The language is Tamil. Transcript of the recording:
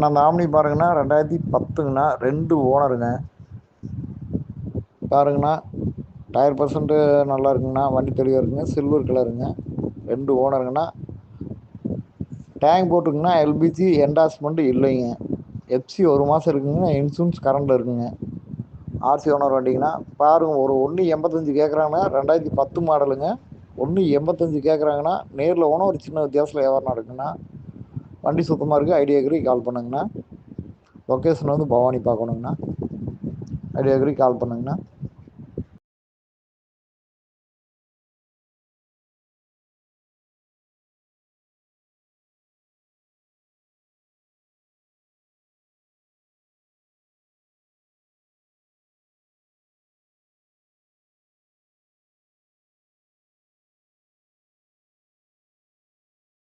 அந்த ஆம்னி பாருங்கண்ணா 2010ங்கண்ணா, 2 ஓனருங்க. பாருங்கண்ணா, டயர் பர்சன்ட்டு நல்லா இருக்குங்கண்ணா. வண்டி தெளிவாக இருக்குங்க. சில்வர் கலருங்க. 2 ஓனருங்கண்ணா. டேங்க் போட்டுருக்குங்கண்ணா. எல்பிஜி என்டாஸ்மெண்ட் இல்லைங்க. எஃப்சி 1 மாதம் இருக்குங்க. இன்சூரன்ஸ் கரண்டில் இருக்குங்க. ஆர்சி ஓனர் வண்டிங்கண்ணா. பாருங்க, ஒரு 1.85 கேட்குறாங்கண்ணா. 2010 மாடலுங்க. 1.85 கேட்குறாங்கண்ணா. நேரில் போனால் ஒரு சின்ன வித்தியாசத்தில் வியாபாரம் நடக்குங்கண்ணா. வண்டி சுத்தமாக இருக்குது. ஐடியா அக்ரி கால் பண்ணுங்கண்ணா. லொக்கேஷன் வந்து பவானி பார்க்கணுங்கண்ணா. ஐடியா அக்ரி கால் பண்ணுங்கண்ணா.